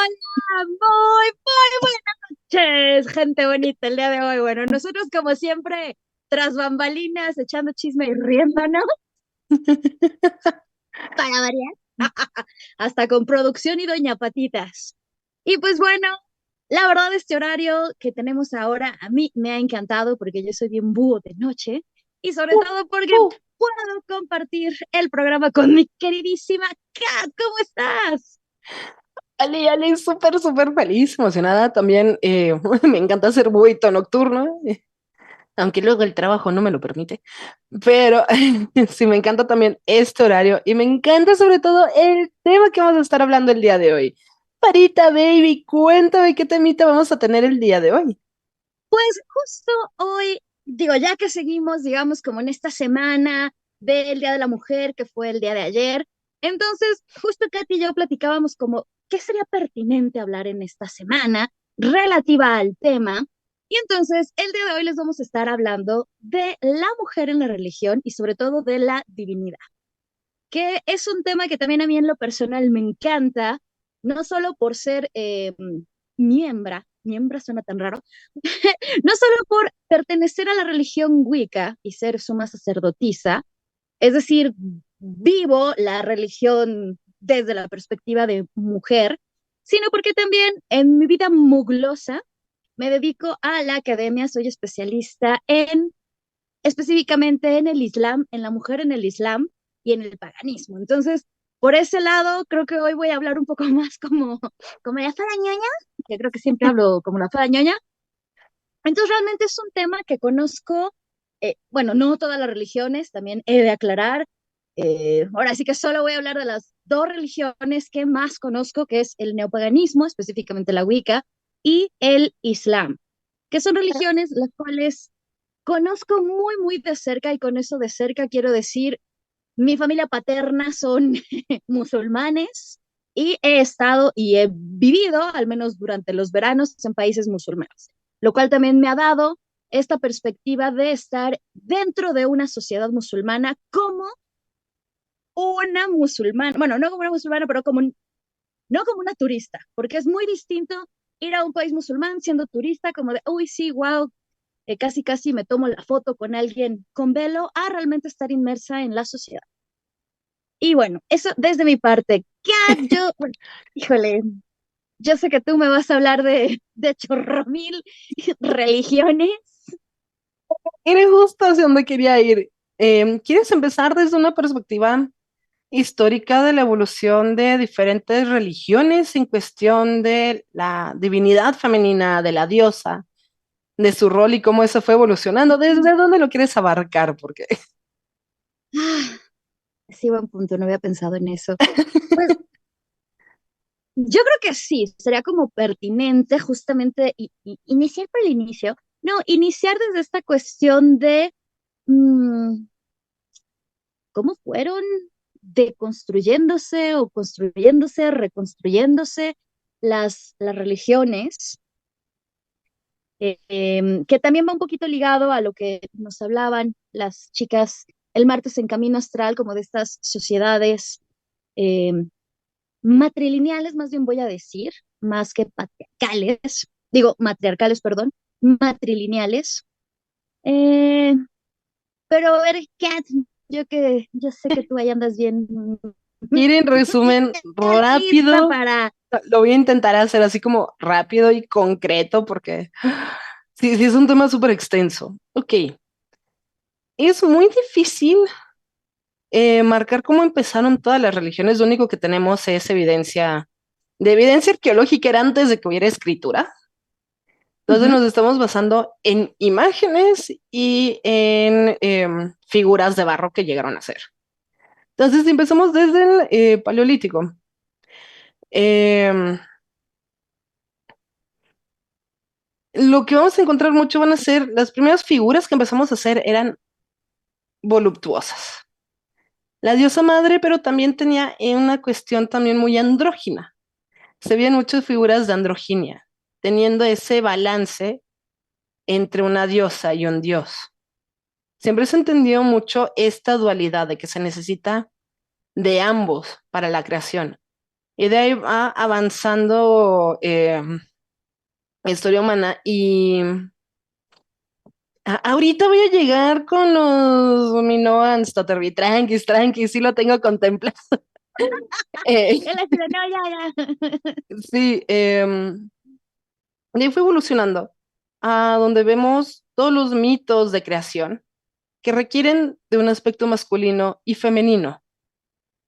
Hola, muy buenas noches, gente bonita, el día de hoy. Bueno, nosotros como siempre, tras bambalinas, echando chisme y riéndonos, para variar, hasta con producción y Doña Patitas. Y pues bueno, la verdad este horario que tenemos ahora a mí me ha encantado porque yo soy bien búho de noche y sobre Uh, todo porque uh. puedo compartir el programa con mi queridísima Kat. ¿Cómo estás? Ale, súper feliz, emocionada también. Me encanta hacer buito nocturno, aunque luego el trabajo no me lo permite. Pero sí, me encanta también este horario y me encanta sobre todo el tema que vamos a estar hablando el día de hoy. Parita, baby, cuéntame qué temita vamos a tener el día de hoy. Pues justo hoy, digo, ya que seguimos, digamos, como en esta semana del Día de la Mujer, que fue el día de ayer, entonces justo Katy y yo platicábamos como qué sería pertinente hablar en esta semana relativa al tema. Y entonces el día de hoy les vamos a estar hablando de la mujer en la religión y sobre todo de la divinidad, que es un tema que también a mí en lo personal me encanta, no solo por ser miembra suena tan raro, no solo por pertenecer a la religión Wicca y ser suma sacerdotisa, es decir, vivo la religión desde la perspectiva de mujer, sino porque también en mi vida muglosa me dedico a la academia, soy especialista en específicamente en el Islam, en la mujer en el Islam y en el paganismo. Entonces, por ese lado, creo que hoy voy a hablar un poco más como la farañoña, que creo que siempre hablo como la farañoña. Entonces, realmente es un tema que conozco, bueno, no todas las religiones, también he de aclarar. Ahora sí que solo voy a hablar de las dos religiones que más conozco, que es el neopaganismo, específicamente la Wicca, y el Islam, que son religiones las cuales conozco muy de cerca y con eso de cerca quiero decir, mi familia paterna son musulmanes y he estado y he vivido, al menos durante los veranos, en países musulmanes, lo cual también me ha dado esta perspectiva de estar dentro de una sociedad musulmana como una musulmana, bueno, no como una musulmana, pero no como una turista, porque es muy distinto ir a un país musulmán siendo turista, como de, uy, sí, wow, casi me tomo la foto con alguien con velo, a realmente estar inmersa en la sociedad. Y bueno, eso desde mi parte. Kat, bueno, híjole, yo sé que tú me vas a hablar de chorro mil religiones. Eres justo hacia donde quería ir. ¿Quieres empezar desde una perspectiva histórica de la evolución de diferentes religiones en cuestión de la divinidad femenina, de la diosa, de su rol y cómo eso fue evolucionando? ¿Desde dónde lo quieres abarcar? Porque Ah, sí, buen punto, no había pensado en eso. Pues yo creo que sí, sería como pertinente justamente iniciar por el inicio. No, iniciar desde esta cuestión de mm, cómo fueron deconstruyéndose o construyéndose, reconstruyéndose las religiones, que también va un poquito ligado a lo que nos hablaban las chicas el martes en Camino Astral, como de estas sociedades eh, matrilineales, más bien voy a decir, más que patriarcales, digo matriarcales, perdón, matrilineales. Eh, pero a ver, Kat, yo sé que tú ahí andas bien quieren resumen lista rápido. para... Lo voy a intentar hacer así como rápido y concreto porque sí es un tema súper extenso. Ok, es muy difícil marcar cómo empezaron todas las religiones. Lo único que tenemos es evidencia, de evidencia arqueológica era antes de que hubiera escritura. Entonces Ujú. nos estamos basando en imágenes y en figuras de barro que llegaron a ser. Entonces empezamos desde el Paleolítico. Eh, lo que vamos a encontrar mucho van a ser las primeras figuras que empezamos a hacer eran voluptuosas. La diosa madre, pero también tenía una cuestión también muy andrógina. Se veían muchas figuras de androginia, teniendo ese balance entre una diosa y un dios. Siempre se entendió mucho esta dualidad de que se necesita de ambos para la creación. Y de ahí va avanzando la historia humana. Y ahorita voy a llegar con los Minoans, Totterby, tranquis, tranquis, sí lo tengo contemplado. Eh, Él así de, no, ya. sí, de ahí fue evolucionando a donde vemos todos los mitos de creación que requieren de un aspecto masculino y femenino.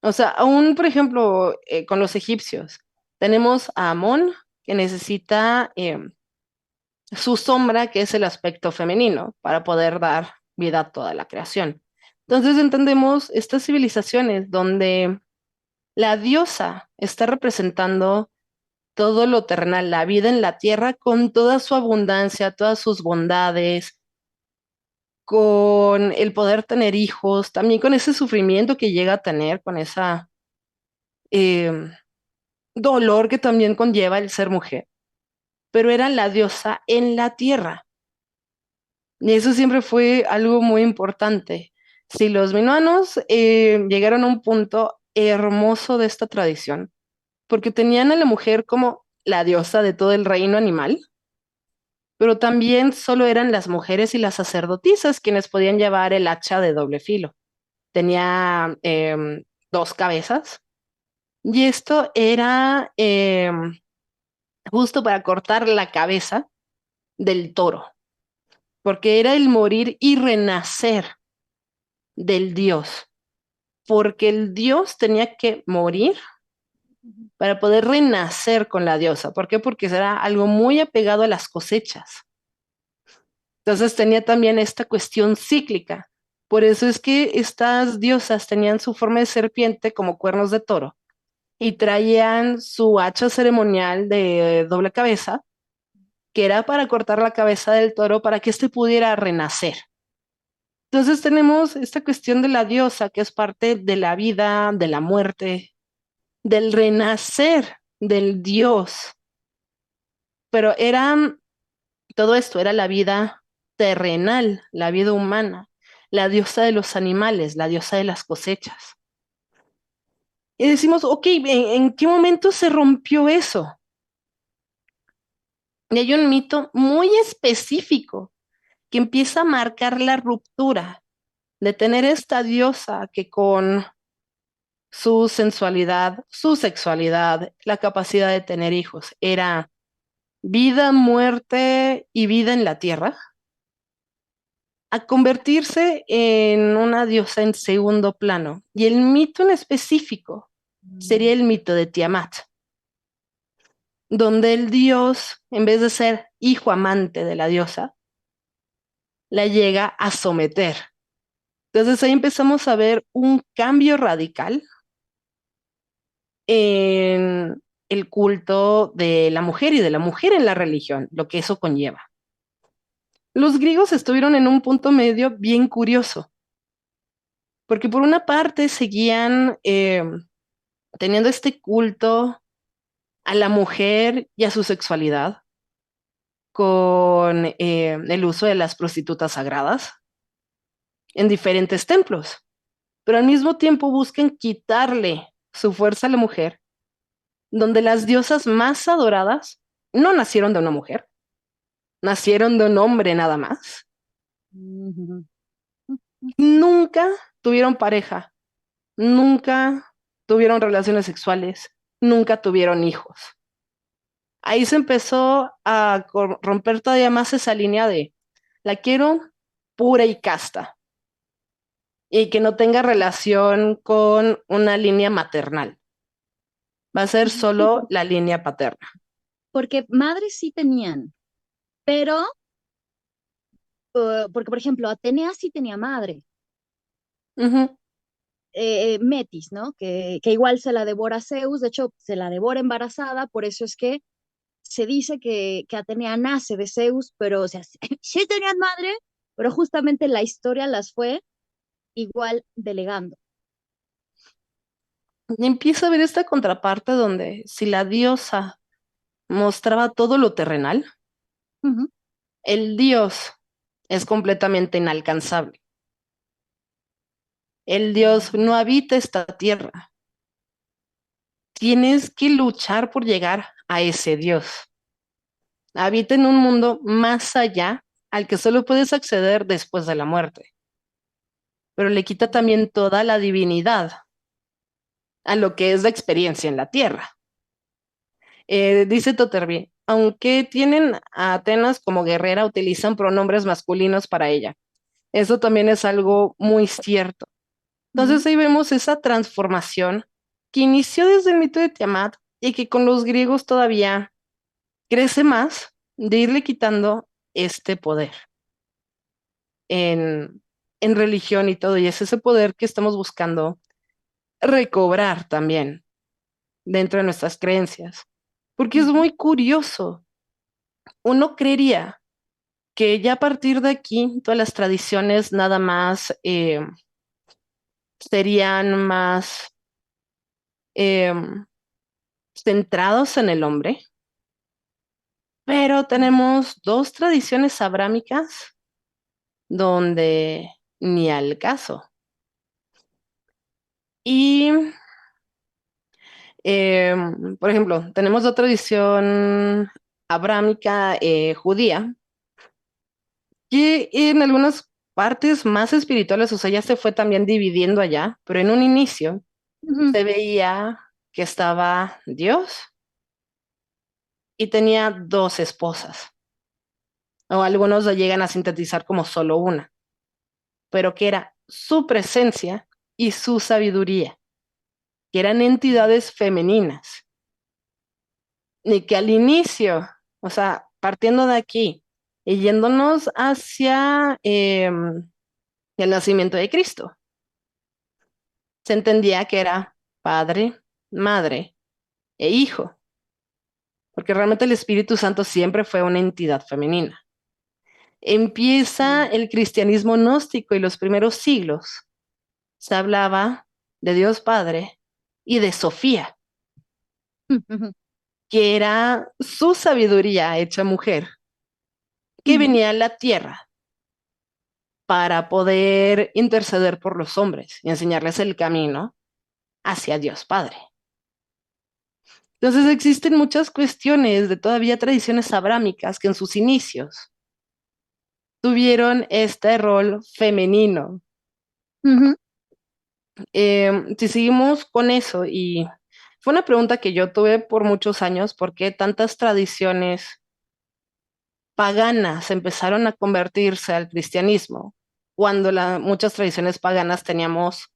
O sea, aún, por ejemplo, con los egipcios, tenemos a Amón, que necesita su sombra, que es el aspecto femenino, para poder dar vida a toda la creación. Entonces entendemos estas civilizaciones donde la diosa está representando todo lo terrenal, la vida en la tierra, con toda su abundancia, todas sus bondades, con el poder tener hijos, también con ese sufrimiento que llega a tener, con esa eh, dolor que también conlleva el ser mujer, pero era la diosa en la tierra. Y eso siempre fue algo muy importante. Si los minoanos llegaron a un punto hermoso de esta tradición, porque tenían a la mujer como la diosa de todo el reino animal, pero también solo eran las mujeres y las sacerdotisas quienes podían llevar el hacha de doble filo. Tenía dos cabezas y esto era justo para cortar la cabeza del toro, porque era el morir y renacer del dios, porque el dios tenía que morir para poder renacer con la diosa. ¿Por qué? Porque era algo muy apegado a las cosechas. Entonces tenía también esta cuestión cíclica. Por eso es que estas diosas tenían su forma de serpiente como cuernos de toro y traían su hacha ceremonial de doble cabeza, que era para cortar la cabeza del toro para que éste pudiera renacer. Entonces tenemos esta cuestión de la diosa, que es parte de la vida, de la muerte, del renacer del dios. Pero era todo esto, era la vida terrenal, la vida humana, la diosa de los animales, la diosa de las cosechas. Y decimos, ok, ¿en qué momento se rompió eso? Y hay un mito muy específico que empieza a marcar la ruptura de tener esta diosa que con su sensualidad, su sexualidad, la capacidad de tener hijos, era vida, muerte y vida en la tierra, a convertirse en una diosa en segundo plano. Y el mito en específico sería el mito de Tiamat, donde el dios, en vez de ser hijo amante de la diosa, la llega a someter. Entonces ahí empezamos a ver un cambio radical en el culto de la mujer y de la mujer en la religión, lo que eso conlleva. Los griegos estuvieron en un punto medio bien curioso, porque por una parte seguían teniendo este culto a la mujer y a su sexualidad con el uso de las prostitutas sagradas en diferentes templos, pero al mismo tiempo buscan quitarle su fuerza a la mujer, donde las diosas más adoradas no nacieron de una mujer, nacieron de un hombre nada más. Nunca tuvieron pareja, nunca tuvieron relaciones sexuales, nunca tuvieron hijos. Ahí se empezó a romper todavía más esa línea de la quiero pura y casta y que no tenga relación con una línea maternal. Va a ser Sí, solo la línea paterna. porque madres sí tenían, pero, porque por ejemplo, Atenea sí tenía madre, Ujú. Metis, ¿no? Que igual se la devora Zeus, de hecho, se la devora embarazada, por eso es que se dice que Atenea nace de Zeus, pero, o sea, sí tenían madre, pero justamente la historia las fue igual delegando. Y empieza a ver esta contraparte donde si la diosa mostraba todo lo terrenal, Ujú. el dios es completamente inalcanzable. El dios no habita esta tierra. tienes que luchar por llegar a ese Dios. Habita en un mundo más allá al que solo puedes acceder después de la muerte, pero le quita también toda la divinidad a lo que es la experiencia en la tierra. Dice Totterby, aunque tienen a Atenas como guerrera, utilizan pronombres masculinos para ella. Eso también es algo muy cierto. Ujú, Entonces ahí vemos esa transformación que inició desde el mito de Tiamat y que con los griegos todavía crece más de irle quitando este poder en, en religión y todo. Y es ese poder que estamos buscando recobrar también dentro de nuestras creencias. Porque es ujú, muy curioso. Uno creería que ya a partir de aquí todas las tradiciones nada más serían más eh, centrados en el hombre, pero tenemos dos tradiciones abrámicas donde ni al caso. Y, por ejemplo, tenemos otra tradición abrámica judía, que en algunas partes más espirituales, o sea, ya se fue también dividiendo allá, pero en un inicio ujú, se veía que estaba Dios y tenía dos esposas, o algunos lo llegan a sintetizar como solo una, pero que era su presencia y su sabiduría, que eran entidades femeninas, y que al inicio, o sea, partiendo de aquí y yéndonos hacia el nacimiento de Cristo, se entendía que era padre, madre e hijo, porque realmente el Espíritu Santo siempre fue una entidad femenina. Empieza el cristianismo gnóstico y los primeros siglos se hablaba de Dios Padre y de Sofía, ujú, que era su sabiduría hecha mujer, que ujú. venía a la tierra para poder interceder por los hombres y enseñarles el camino hacia Dios Padre. Entonces existen muchas cuestiones de todavía tradiciones abrámicas que en sus inicios tuvieron este rol femenino. Ujú. Si seguimos con eso, y fue una pregunta que yo tuve por muchos años, ¿por qué tantas tradiciones paganas empezaron a convertirse al cristianismo? Cuando muchas tradiciones paganas teníamos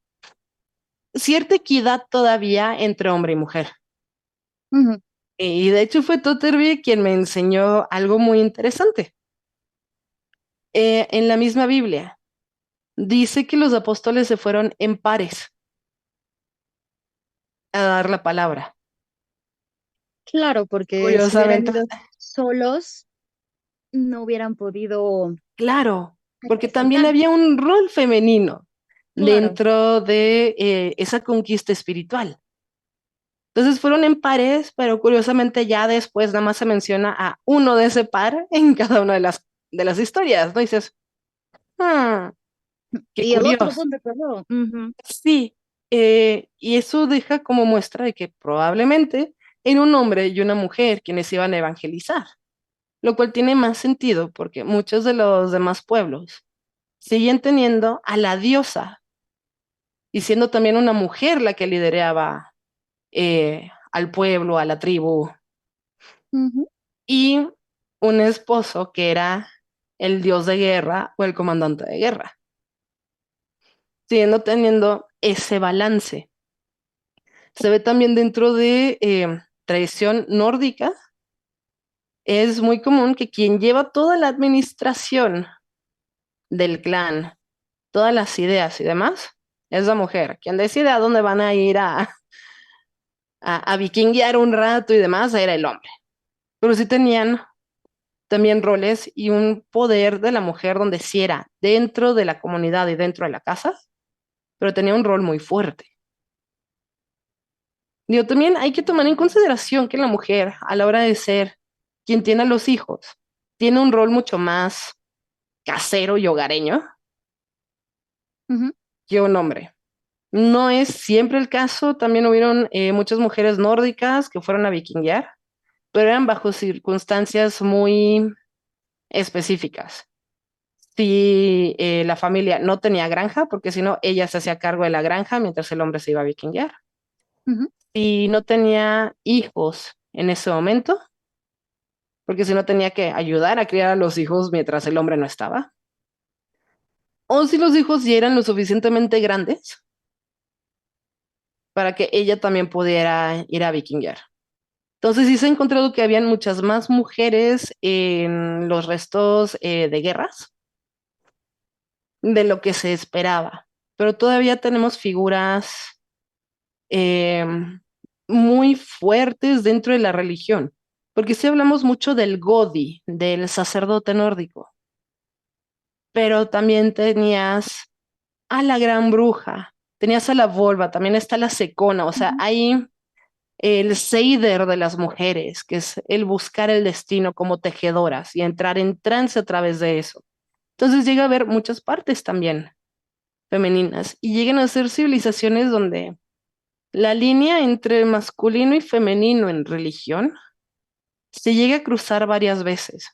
cierta equidad todavía entre hombre y mujer. Ujú. Y de hecho fue Totterby quien me enseñó algo muy interesante. En la misma Biblia dice que los apóstoles se fueron en pares a dar la palabra. Claro, porque si hubieran Curiosamente, ido solos, no hubieran podido claro, porque también representar. había un rol femenino Claro. dentro de esa conquista espiritual. Entonces fueron en pares, pero curiosamente ya después nada más se menciona a uno de ese par en cada una de las historias, ¿no? Y dices, "Hmm, qué Y el otro, curioso. ¿dónde quedó? Ujú, Sí, y eso deja como muestra de que probablemente era un hombre y una mujer quienes iban a evangelizar, lo cual tiene más sentido porque muchos de los demás pueblos siguen teniendo a la diosa y siendo también una mujer la que lideraba al pueblo, a la tribu, ujú, y un esposo que era el dios de guerra o el comandante de guerra, siguiendo teniendo ese balance. Se ve también dentro de tradición nórdica, es muy común que quien lleva toda la administración del clan, todas las ideas y demás, es la mujer. Quien decide a dónde van a ir a vikinguear un rato y demás, era el hombre. Pero sí tenían también roles y un poder de la mujer donde sí era dentro de la comunidad y dentro de la casa, pero tenía un rol muy fuerte. Digo, también hay que tomar en consideración que la mujer, a la hora de ser quien tiene a los hijos, tiene un rol mucho más casero y hogareño ujú. que un hombre. No es siempre el caso, también hubieron muchas mujeres nórdicas que fueron a vikinguear, pero eran bajo circunstancias muy específicas. Si la familia no tenía granja, porque si no, ella se hacía cargo de la granja mientras el hombre se iba a vikinguear. Ujú. Si no tenía hijos en ese momento, porque si no tenía que ayudar a criar a los hijos mientras el hombre no estaba. O si los hijos ya eran lo suficientemente grandes para que ella también pudiera ir a vikinguear. Entonces sí se ha encontrado que habían muchas más mujeres en los restos de guerras de lo que se esperaba. Pero todavía tenemos figuras eh, muy fuertes dentro de la religión, porque sí hablamos mucho del Godi, del sacerdote nórdico, pero también tenías a la gran bruja, tenías a la volva, también está la secona, o sea, Ujú. hay el seider de las mujeres, que es el buscar el destino como tejedoras y entrar en trance a través de eso. Entonces llega a haber muchas partes también femeninas y llegan a ser civilizaciones donde la línea entre masculino y femenino en religión se llega a cruzar varias veces.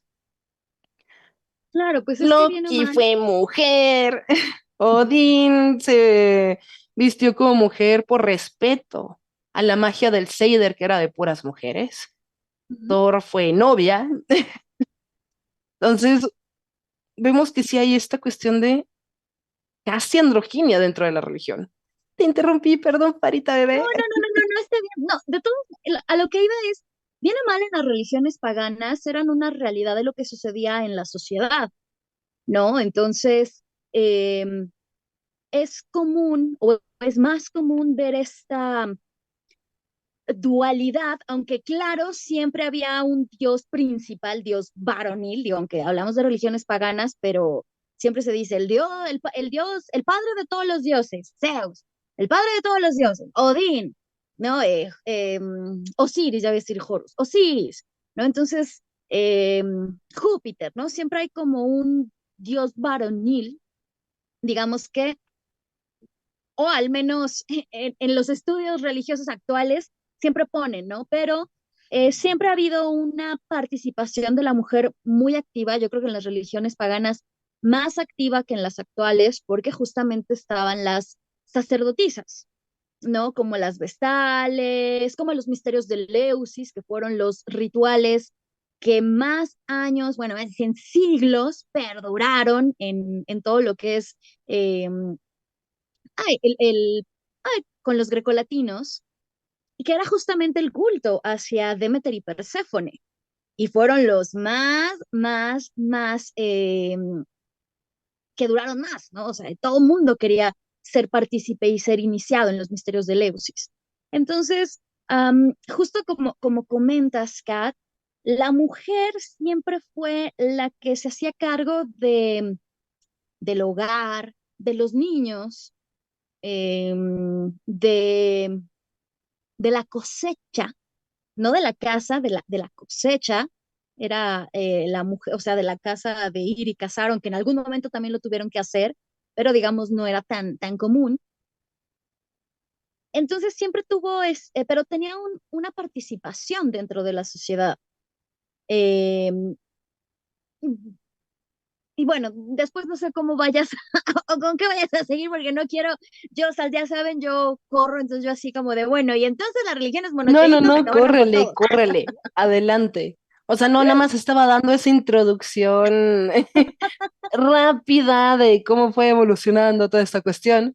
Claro, pues es que bien o Loki mal. fue mujer, Odín se vistió como mujer por respeto a la magia del Seider, que era de puras mujeres. Ujú. Thor fue novia. Entonces, vemos que sí hay esta cuestión de casi androginia dentro de la religión. Te interrumpí, perdón, Parita No, bebé. no, no, no, no, no está bien. No, de todo, a lo que iba es, bien o mal en las religiones paganas eran una realidad de lo que sucedía en la sociedad, ¿no? Entonces, em, es común o es más común ver esta dualidad, aunque claro, siempre había un dios principal, dios varonil, digo, aunque hablamos de religiones paganas, pero siempre se dice el dios, el padre de todos los dioses, Zeus, el padre de todos los dioses, Odín, ¿no? Osiris, ya voy a decir Horus, Osiris, ¿no? Entonces, Júpiter, ¿no? Siempre hay como un dios varonil, digamos que o al menos en los estudios religiosos actuales siempre ponen, ¿no? Pero siempre ha habido una participación de la mujer muy activa, yo creo que en las religiones paganas más activa que en las actuales, porque justamente estaban las sacerdotisas, ¿no? Como las vestales, como los misterios de Leusis, que fueron los rituales que más años, bueno, en siglos perduraron en todo lo que es eh, ay, con los grecolatinos, y que era justamente el culto hacia Demeter y Perséfone. Y fueron los más, que duraron más, ¿no? O sea, todo el mundo quería ser partícipe y ser iniciado en los misterios de Leusis. Entonces, justo como comentas, Kat, la mujer siempre fue la que se hacía cargo del hogar, de los niños, de la cosecha, no de la casa, de la cosecha, era la mujer, o sea, de la casa de ir y cazar, aunque en algún momento también lo tuvieron que hacer, pero digamos no era tan común. Entonces siempre tuvo, pero tenía una participación dentro de la sociedad. Eh, y bueno, después no sé cómo vayas o con qué vayas a seguir, porque no quiero, ya saben, yo corro, entonces yo así como de, bueno, y entonces las religiones No, no, monoteístas no, acabaron con córrele, todo. córrele, adelante. O sea, no, nada más estaba dando esa introducción rápida de cómo fue evolucionando toda esta cuestión,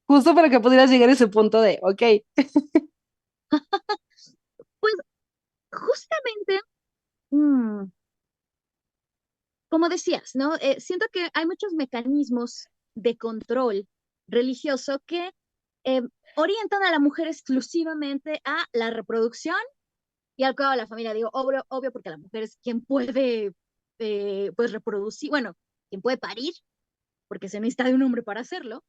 justo para que pudieras llegar a ese punto de, ok, Pues justamente, mm, como decías, ¿no? Siento que hay muchos mecanismos de control religioso que eh, orientan a la mujer exclusivamente a la reproducción y al cuidado de la familia. Digo, obvio, obvio porque la mujer es quien puede, pues, reproducir, bueno, quien puede parir, porque se necesita de un hombre para hacerlo.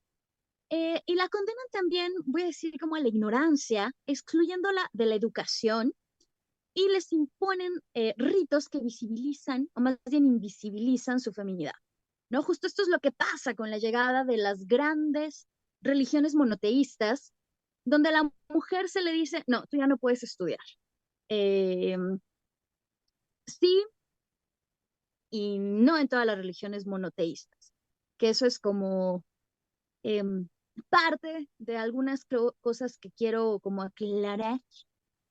Y la condenan también, voy a decir, como a la ignorancia, excluyéndola de la educación y les imponen ritos que visibilizan, o más bien invisibilizan su feminidad. ¿No? Justo esto es lo que pasa con la llegada de las grandes religiones monoteístas, donde a la mujer se le dice, no, tú ya no puedes estudiar. Eh, sí y no en todas las religiones monoteístas, que eso es como eh, parte de algunas cosas que quiero como aclarar.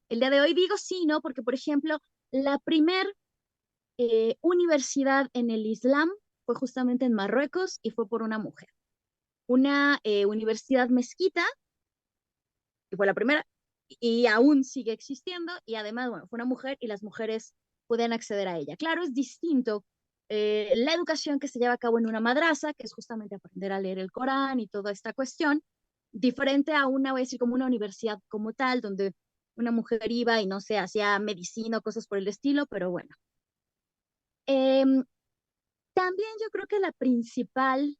El día de hoy digo sí, ¿no? Porque, por ejemplo, la primer universidad en el Islam fue justamente en Marruecos y fue por una mujer. Una universidad mezquita, que fue la primera, y aún sigue existiendo, y además, bueno, fue una mujer y las mujeres pueden acceder a ella. Claro, es distinto la educación que se lleva a cabo en una madraza, que es justamente aprender a leer el Corán y toda esta cuestión, diferente a una, voy a decir, como una universidad como tal, donde una mujer iba y no sé, hacía medicina o cosas por el estilo, pero bueno. Eh, También yo creo que la principal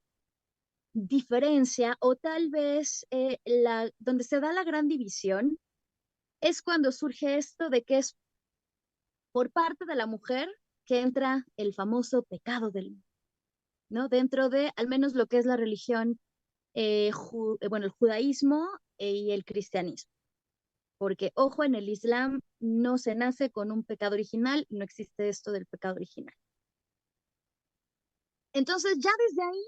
diferencia o tal vez donde se da la gran división es cuando surge esto de que es por parte de la mujer que entra el famoso pecado del, ¿no? Dentro de al menos lo que es la religión, bueno, el judaísmo y el cristianismo. Porque, ojo, en el Islam no se nace con un pecado original, no existe esto del pecado original. Entonces, ya desde ahí,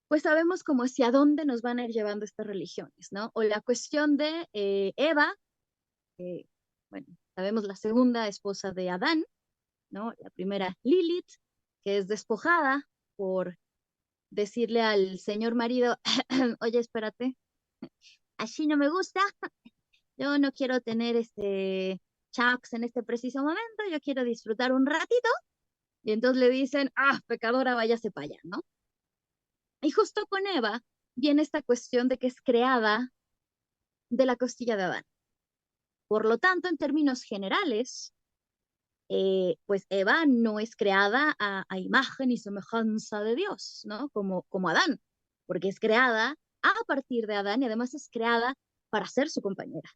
pues sabemos como hacia dónde nos van a ir llevando estas religiones, ¿no? O la cuestión de Eva, eh, bueno, sabemos la segunda esposa de Adán, ¿no? La primera, Lilith, que es despojada por decirle al señor marido, oye, espérate, así no me gusta, yo no quiero tener chucks en este preciso momento, yo quiero disfrutar un ratito, y entonces le dicen, pecadora, váyase para allá, ¿no? Y justo con Eva viene esta cuestión de que es creada de la costilla de Adán. Por lo tanto, en términos generales, pues Eva no es creada a imagen y semejanza de Dios, ¿no? Como Adán, porque es creada a partir de Adán y además es creada para ser su compañera.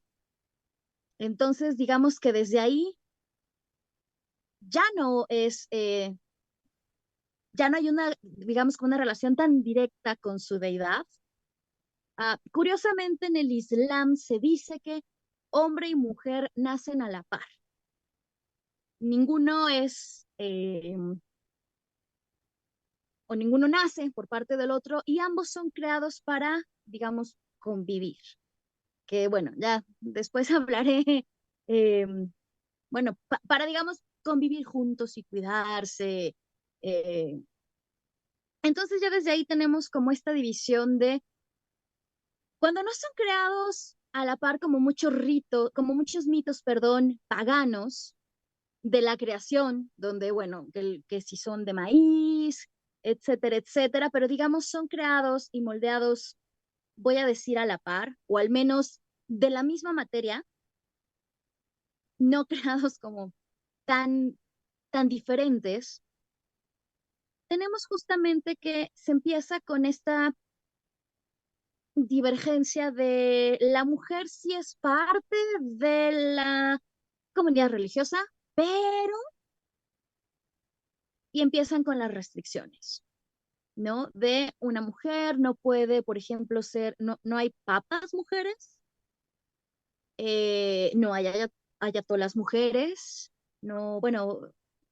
Entonces, digamos que desde ahí ya no es, ya no hay una, digamos, una relación tan directa con su deidad. Curiosamente, en el Islam se dice que hombre y mujer nacen a la par. Ninguno es o ninguno nace por parte del otro y ambos son creados para, digamos, convivir. Que bueno, ya después hablaré, eh, bueno, para, digamos, convivir juntos y cuidarse. eh. Entonces ya desde ahí tenemos como esta división de cuando no son creados a la par como muchos ritos, como muchos mitos, perdón, paganos de la creación, donde, bueno, que si son de maíz, etcétera, etcétera, pero digamos son creados y moldeados, voy a decir a la par, o al menos de la misma materia, no creados como tan, tan diferentes, tenemos justamente que se empieza con esta divergencia de la mujer si es parte de la comunidad religiosa, pero, y empiezan con las restricciones. ¿No? De una mujer, no puede, por ejemplo, ser, no, no hay papas mujeres, no hay ayatolas mujeres, no, bueno,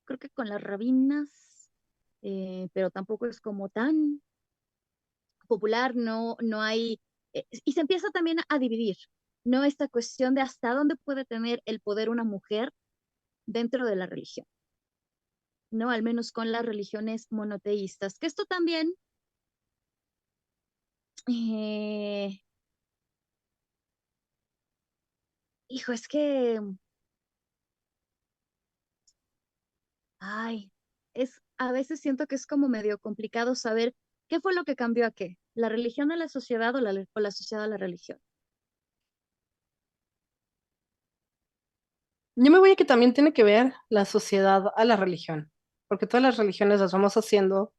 creo que con las rabinas, pero tampoco es como tan popular, no, no hay, y se empieza también a dividir, ¿no? Esta cuestión de hasta dónde puede tener el poder una mujer dentro de la religión, ¿no? Al menos con las religiones monoteístas, que esto también eh, hijo, es que, ay, a veces siento que es como medio complicado saber qué fue lo que cambió a qué, la religión a la sociedad o la sociedad a la religión. Yo me voy a que también tiene que ver la sociedad a la religión, porque todas las religiones las vamos haciendo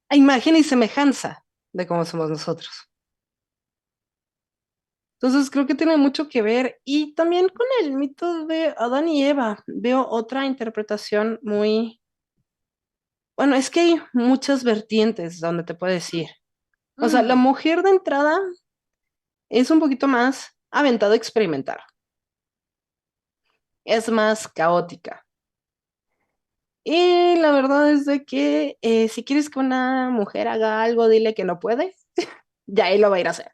a imagen y semejanza de cómo somos nosotros. Entonces creo que tiene mucho que ver y también con el mito de Adán y Eva. Veo otra interpretación muy, bueno, es que hay muchas vertientes donde te puedes ir. O sea, la Mm, mujer de entrada es un poquito más aventada a experimentar, es más caótica. Y la verdad es de que si quieres que una mujer haga algo, dile que no puede, ya ahí lo va a ir a hacer.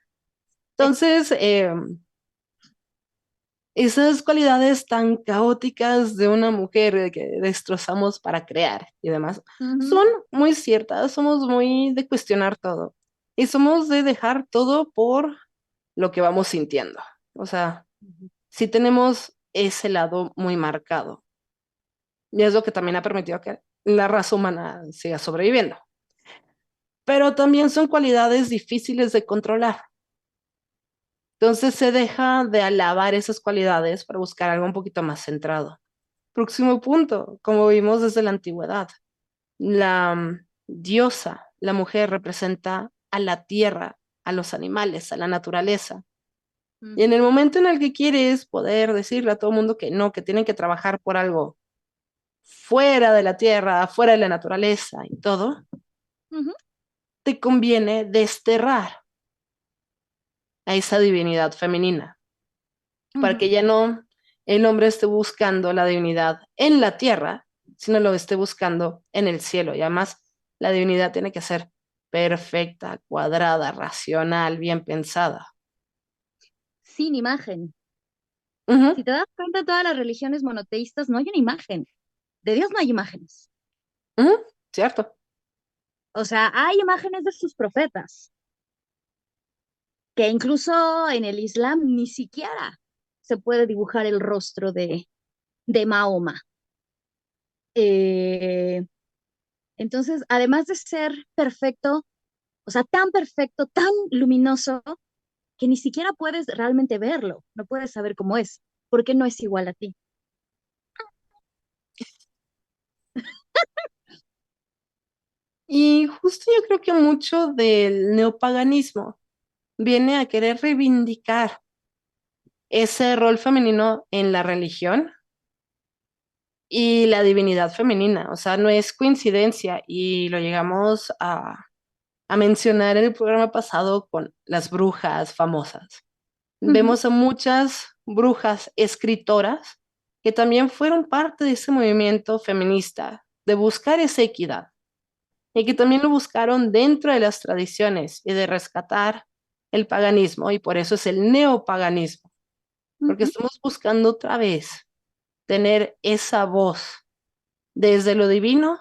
Entonces, esas cualidades tan caóticas de una mujer que destrozamos para crear y demás ujú, son muy ciertas, somos muy de cuestionar todo y somos de dejar todo por lo que vamos sintiendo. O sea, ujú, sí tenemos ese lado muy marcado y es lo que también ha permitido que la raza humana siga sobreviviendo. Pero también son cualidades difíciles de controlar. Entonces se deja de alabar esas cualidades para buscar algo un poquito más centrado. Próximo punto, como vimos desde la antigüedad, la diosa, la mujer representa a la tierra, a los animales, a la naturaleza. Y en ujú, el momento en el que quieres poder decirle a todo el mundo que no, que tienen que trabajar por algo fuera de la tierra, fuera de la naturaleza y todo, ujú, te conviene desterrar a esa divinidad femenina para ujú. que ya no el hombre esté buscando la divinidad en la tierra, sino lo esté buscando en el cielo. Y además, la divinidad tiene que ser perfecta, cuadrada, racional, bien pensada. Sin imagen. Ujú, Si te das cuenta, todas las religiones monoteístas no hay una imagen. De Dios no hay imágenes. ujú, cierto. O sea, hay imágenes de sus profetas, que incluso en el Islam ni siquiera se puede dibujar el rostro de Mahoma. Eh, entonces, además de ser perfecto, o sea, tan perfecto, tan luminoso, que ni siquiera puedes realmente verlo, no puedes saber cómo es, porque no es igual a ti. Y justo yo creo que mucho del neopaganismo viene a querer reivindicar ese rol femenino en la religión y la divinidad femenina. O sea, no es coincidencia y lo llegamos a mencionar en el programa pasado con las brujas famosas. Ujú, Vemos a muchas brujas escritoras que también fueron parte de ese movimiento feminista, de buscar esa equidad, y que también lo buscaron dentro de las tradiciones y de rescatar el paganismo, y por eso es el neopaganismo, porque ujú. estamos buscando otra vez tener esa voz desde lo divino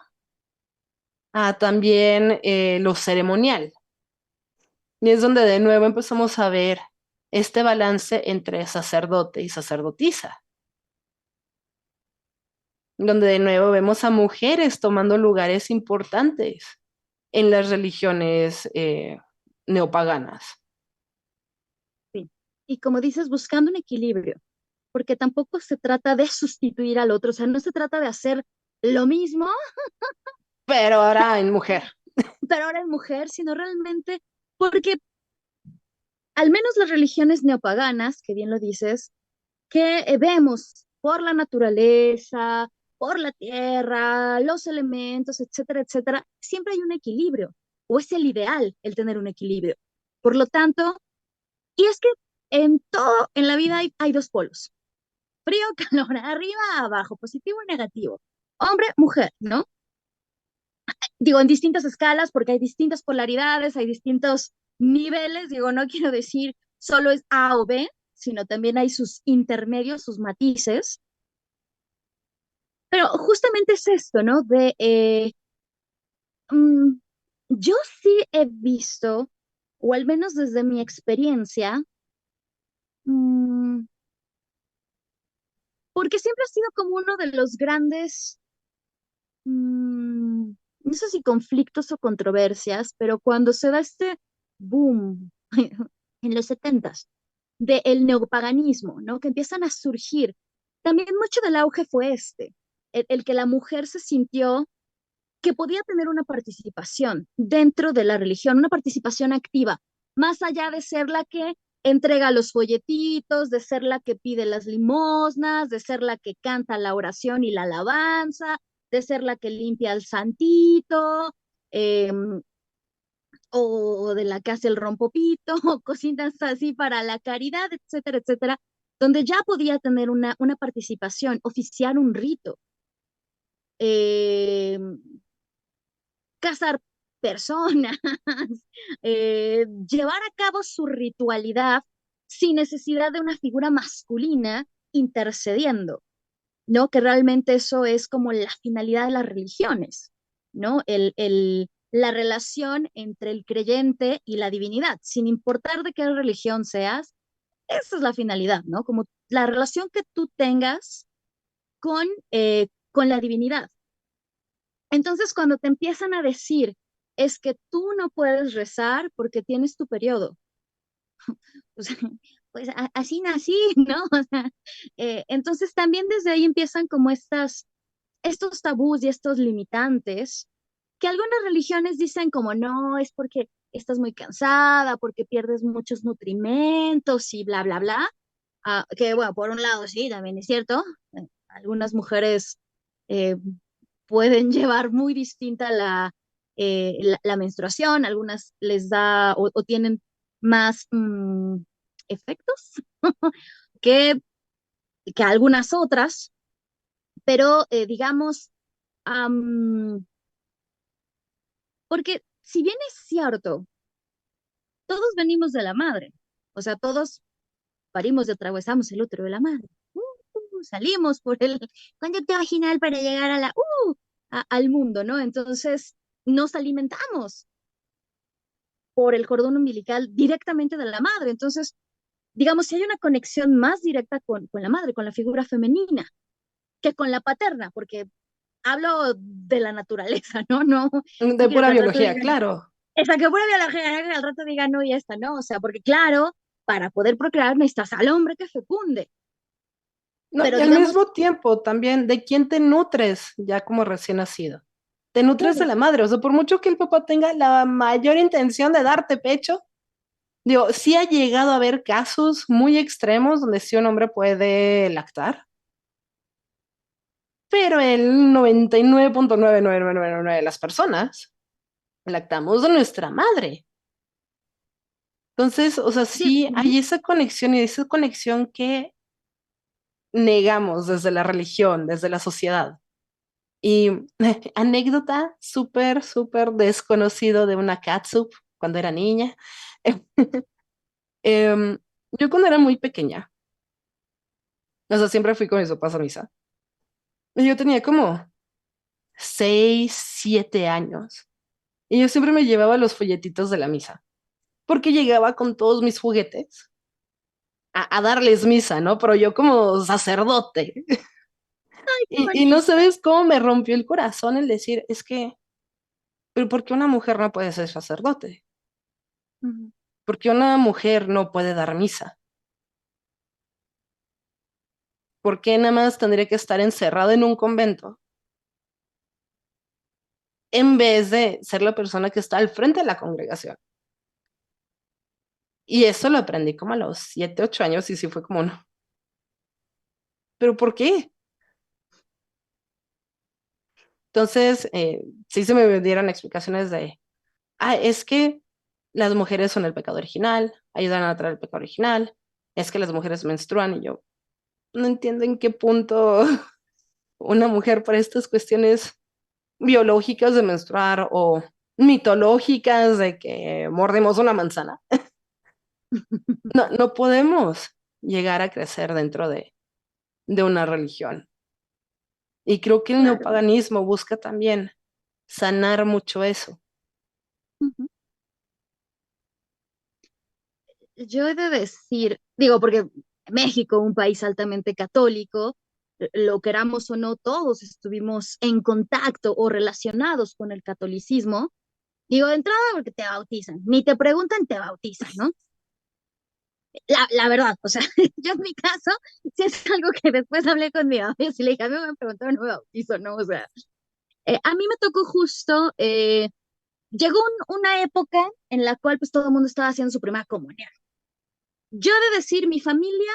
a también lo ceremonial. Y es donde de nuevo empezamos a ver este balance entre sacerdote y sacerdotisa, donde de nuevo vemos a mujeres tomando lugares importantes en las religiones neopaganas. Sí. Y como dices, buscando un equilibrio, porque tampoco se trata de sustituir al otro, o sea, no se trata de hacer lo mismo, Pero ahora en mujer. pero ahora en mujer, sino realmente, porque al menos las religiones neopaganas, que bien lo dices, que vemos por la naturaleza, por la tierra, los elementos, etcétera, etcétera, siempre hay un equilibrio, o es el ideal el tener un equilibrio. Por lo tanto, y es que en todo, en la vida hay dos polos, frío, calor, arriba, abajo, positivo y negativo, hombre, mujer, ¿no? Digo, en distintas escalas, porque hay distintas polaridades, hay distintos niveles, digo, no quiero decir solo es A o B, sino también hay sus intermedios, sus matices. Pero justamente es esto, ¿no? Mm, yo sí he visto, o al menos desde mi experiencia, mm, porque siempre ha sido como uno de los grandes, no sé si conflictos o controversias, pero cuando se da este boom en los setentas del neopaganismo, ¿no? Que empiezan a surgir, también mucho del auge fue el que la mujer se sintió que podía tener una participación dentro de la religión, una participación activa, más allá de ser la que entrega los folletitos, de ser la que pide las limosnas, de ser la que canta la oración y la alabanza, de ser la que limpia el santito, eh, o lo de la casa el rompopito, o cositas así para la caridad, etcétera, etcétera, donde ya podía tener una participación, oficiar un rito, eh, casar personas, llevar a cabo su ritualidad sin necesidad de una figura masculina intercediendo, ¿no? Que realmente eso es como la finalidad de las religiones, ¿no? La relación entre el creyente y la divinidad, sin importar de qué religión seas, esa es la finalidad, ¿no? Como la relación que tú tengas con la divinidad. Entonces, cuando te empiezan a decir, es que tú no puedes rezar porque tienes tu periodo, pues, pues así nací, ¿no? O sea, entonces también desde ahí empiezan como estos tabús y estos limitantes que algunas religiones dicen como no, es porque estás muy cansada, porque pierdes muchos nutrimentos y bla, bla, bla. Que bueno, por un lado sí, también es cierto. Algunas mujeres eh, pueden llevar muy distinta la menstruación, algunas les da o tienen más efectos que, que algunas otras, pero digamos, am, porque si bien es cierto, todos venimos de la madre, o sea, todos parimos y atravesamos el útero de la madre. Salimos por el conducto vaginal para llegar al mundo, ¿no? Entonces, nos alimentamos por el cordón umbilical directamente de la madre. Entonces, digamos, si hay una conexión más directa con la madre, con la figura femenina, que con la paterna, porque hablo de la naturaleza, ¿no? No, no De quiero pura que al rato biología, digan, claro. esa que pura biología, que al rato digan, no, y esta, ¿no? O sea, porque claro, para poder procrear necesitas al hombre que fecunde, No, pero y al digamos, mismo tiempo también, ¿de quién te nutres ya como recién nacido? Te nutres de claro, la madre, o sea, por mucho que el papá tenga la mayor intención de darte pecho, digo, sí ha llegado a haber casos muy extremos donde sí un hombre puede lactar, pero el 99.99999 de las personas lactamos de nuestra madre. Entonces, o sea, sí, sí hay esa conexión y esa conexión que negamos desde la religión, desde la sociedad. Y anécdota súper, súper desconocido de una catsup cuando era niña. Em, yo cuando era muy pequeña, o sea, siempre fui con mis papás a misa. Y yo tenía como 6, 7 años. Y yo siempre me llevaba los folletitos de la misa, porque llegaba con todos mis juguetes a darles misa, ¿no? Pero yo como sacerdote. qué Y no bonita. sabes cómo me rompió el corazón el decir, es que, ¿pero por qué una mujer no puede ser sacerdote? Ujú. ¿Por qué una mujer no puede dar misa? ¿Por qué nada más tendría que estar encerrada en un convento en vez de ser la persona que está al frente de la congregación? Y eso lo aprendí como a los 7, 8 años y sí fue como, no, ¿pero por qué? Entonces, sí se me dieron explicaciones de, es que las mujeres son el pecado original, ayudan a traer el pecado original, es que las mujeres menstruan y yo no entiendo en qué punto una mujer para estas cuestiones biológicas de menstruar o mitológicas de que mordemos una manzana. No, no podemos llegar a crecer dentro de una religión. Y creo que el Claro. neopaganismo busca también sanar mucho eso. Ujú. Yo he de decir, digo, porque México, un país altamente católico, lo queramos o no, todos estuvimos en contacto o relacionados con el catolicismo. Digo, de entrada porque te bautizan, ni te preguntan, te bautizan, ¿no? La verdad, o sea, yo en mi caso, si es algo que después hablé con mi mamá, y si le dije, a mí me preguntaron, no me bautizo, ¿no? O sea, a mí me tocó justo, llegó una época en la cual pues todo el mundo estaba haciendo su primera comunión. Yo he de decir, mi familia,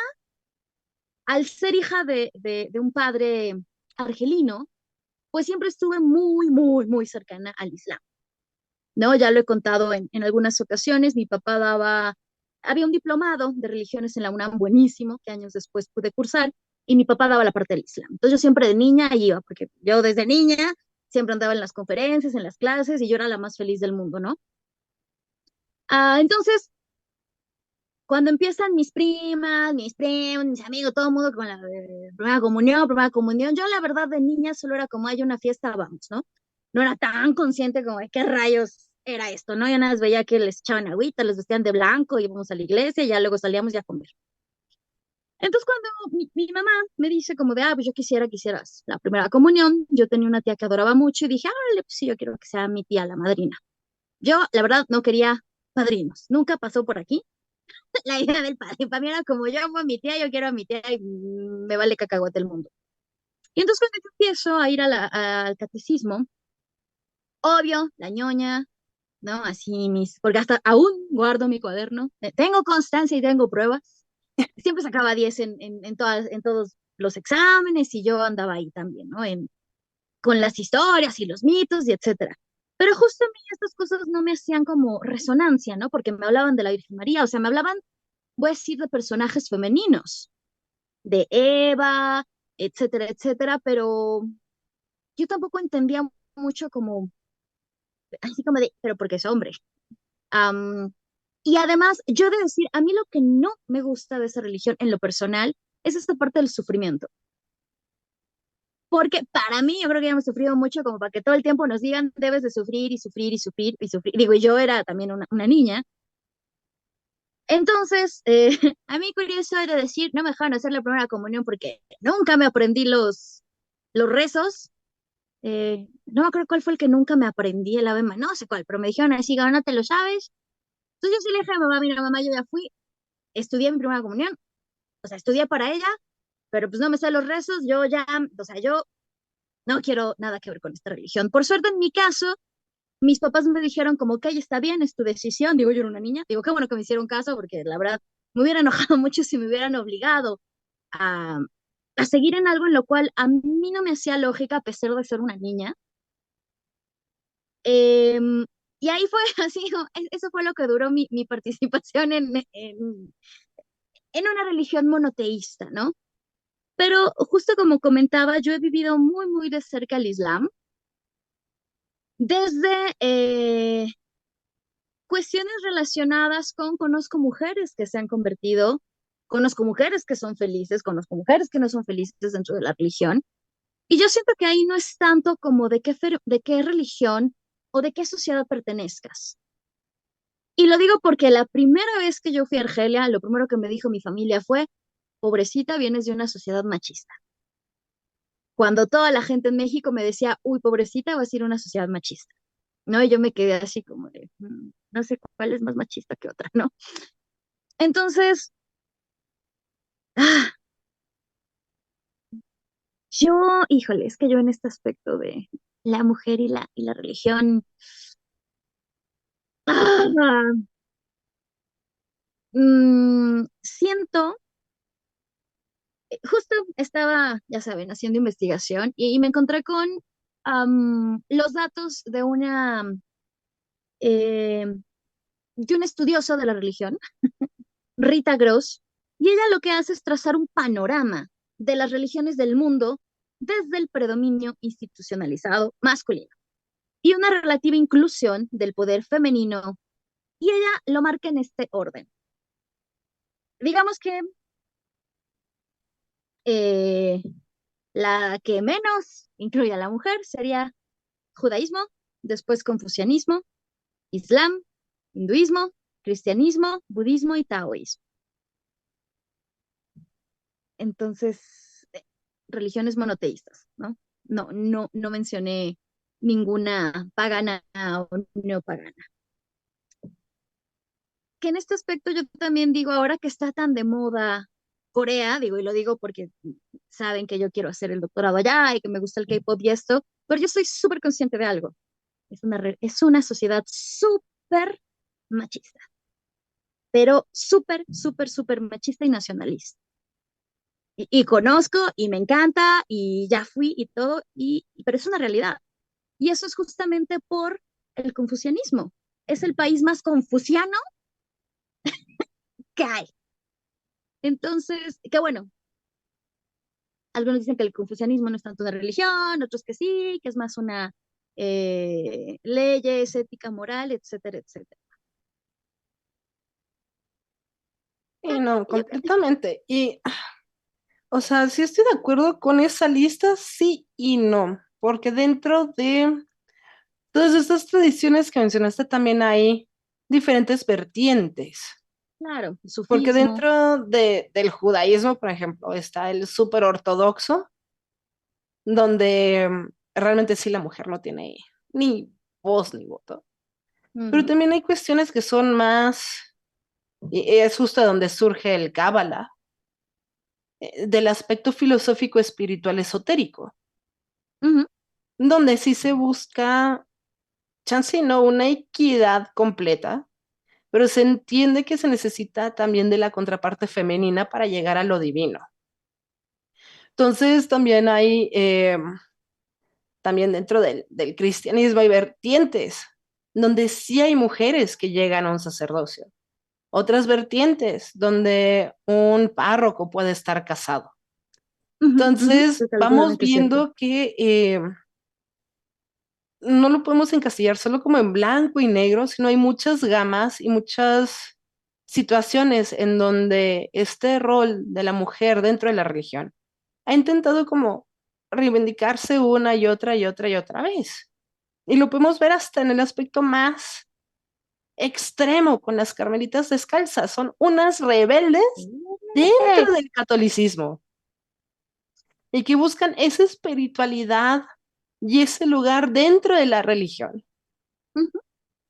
al ser hija de un padre argelino, pues siempre estuve muy, muy, muy cercana al Islam. ¿no? Ya lo he contado en algunas ocasiones, mi papá había un diplomado de religiones en la UNAM buenísimo, que años después pude cursar, y mi papá daba la parte del Islam. Entonces yo siempre de niña iba, porque yo desde niña siempre andaba en las conferencias, en las clases, y yo era la más feliz del mundo, ¿no? Entonces, cuando empiezan mis primas, mis primos, mis amigos, todo el mundo con la primera comunión, yo la verdad de niña solo era como hay una fiesta, vamos, ¿no? No era tan consciente como de qué rayos era esto, ¿no? Yo nada más veía que les echaban agüita, les vestían de blanco, íbamos a la iglesia y ya luego salíamos ya a comer. Entonces cuando mi mamá me dice como de, pues yo quisieras la primera comunión, yo tenía una tía que adoraba mucho y dije, órale, pues sí, yo quiero que sea mi tía la madrina. Yo, la verdad, no quería padrinos, nunca pasó por aquí la idea del padre. Para mí era como yo amo a mi tía, yo quiero a mi tía y me vale cacahuate el mundo. Y entonces cuando yo empiezo a ir al catecismo, obvio, la ñoña, ¿no? Así porque hasta aún guardo mi cuaderno, tengo constancia y tengo pruebas. Siempre sacaba 10 en todos los exámenes y yo andaba ahí también, ¿no? Con las historias y los mitos y etcétera. Pero justo a mí estas cosas no me hacían como resonancia, ¿no? Porque me hablaban de la Virgen María, o sea, me hablaban, voy a decir, de personajes femeninos, de Eva, etcétera, etcétera, pero yo tampoco entendía mucho como, así como de, pero porque es hombre. Am, y además, yo he de decir, a mí lo que no me gusta de esa religión en lo personal es esta parte del sufrimiento. Porque para mí, yo creo que ya hemos sufrido mucho como para que todo el tiempo nos digan, debes de sufrir y sufrir y sufrir y sufrir. Digo, y yo era también una niña. Entonces, a mí curioso era decir, no me dejaron hacer la primera comunión porque nunca me aprendí los rezos. No me acuerdo cuál fue el que nunca me aprendí, el Ave María, no sé cuál, pero me dijeron así, no te lo sabes. Entonces yo sí le dije a mi mamá, mira, mamá, yo ya fui, estudié mi primera comunión, o sea, estudié para ella, pero pues no me sé los rezos, yo ya, o sea, yo no quiero nada que ver con esta religión. Por suerte, en mi caso, mis papás me dijeron como, ok, está bien, es tu decisión. Digo, yo era una niña. Digo, qué bueno que me hicieron caso, porque la verdad me hubiera enojado mucho si me hubieran obligado a, a seguir en algo en lo cual a mí no me hacía lógica, a pesar de ser una niña. Y ahí fue así, eso fue lo que duró mi participación en una religión monoteísta, ¿no? Pero justo como comentaba, yo he vivido muy, muy de cerca el Islam, desde cuestiones relacionadas con conozco mujeres que se han convertido, conozco mujeres que son felices, conozco mujeres que no son felices dentro de la religión. Y yo siento que ahí no es tanto como de qué religión o de qué sociedad pertenezcas. Y lo digo porque la primera vez que yo fui a Argelia, lo primero que me dijo mi familia fue, pobrecita, vienes de una sociedad machista. Cuando toda la gente en México me decía, uy, pobrecita, vas a ir a una sociedad machista. ¿No? Y yo me quedé así como de, no sé cuál es más machista que otra, ¿no? Entonces, ah, yo, híjole, es que yo en este aspecto de la mujer y la religión, ah, siento, justo estaba, ya saben, haciendo investigación y me encontré con los datos eh, de un estudioso de la religión, Rita Gross, y ella lo que hace es trazar un panorama de las religiones del mundo desde el predominio institucionalizado masculino y una relativa inclusión del poder femenino, y ella lo marca en este orden. Digamos que eh, la que menos incluye a la mujer sería judaísmo, después confucianismo, islam, hinduismo, cristianismo, budismo y taoísmo. Entonces, religiones monoteístas, ¿no? No mencioné ninguna pagana o neopagana. Que en este aspecto yo también digo, ahora que está tan de moda Corea, digo, y lo digo porque saben que yo quiero hacer el doctorado allá y que me gusta el K-pop y esto, pero yo soy súper consciente de algo. Es una sociedad súper machista, pero súper, súper, súper machista y nacionalista. Y conozco y me encanta y ya fui y todo, pero es una realidad. Y eso es justamente por el confucianismo. Es el país más confuciano que hay. Entonces, qué bueno, algunos dicen que el confucianismo no es tanto una religión, otros que sí, que es más una leyes, ética, moral, etcétera, etcétera. Y no, Y yo creo que completamente. Y, o sea, sí estoy de acuerdo con esa lista, sí y no, porque dentro de todas estas tradiciones que mencionaste también hay diferentes vertientes. claro, el Porque sufismo. dentro del judaísmo, por ejemplo, está el súper ortodoxo, donde realmente sí la mujer no tiene ni voz ni voto. Pero Ujú, también hay cuestiones que son más, y es justo donde surge el Cábala, del aspecto filosófico, espiritual, esotérico, ujú, donde sí se busca, chance y no una equidad completa, pero se entiende que se necesita también de la contraparte femenina para llegar a lo divino. Entonces también hay, también dentro del cristianismo hay vertientes donde sí hay mujeres que llegan a un sacerdocio, otras vertientes donde un párroco puede estar casado. ujú, ujú, Entonces vamos totalmente cierto. viendo que no lo podemos encasillar solo como en blanco y negro, sino hay muchas gamas y muchas situaciones en donde este rol de la mujer dentro de la religión ha intentado como reivindicarse una y otra y otra y otra vez. Y lo podemos ver hasta en el aspecto más extremo con las carmelitas descalzas. Son unas rebeldes Eh, dentro del catolicismo y que buscan esa espiritualidad y ese lugar dentro de la religión, ujú,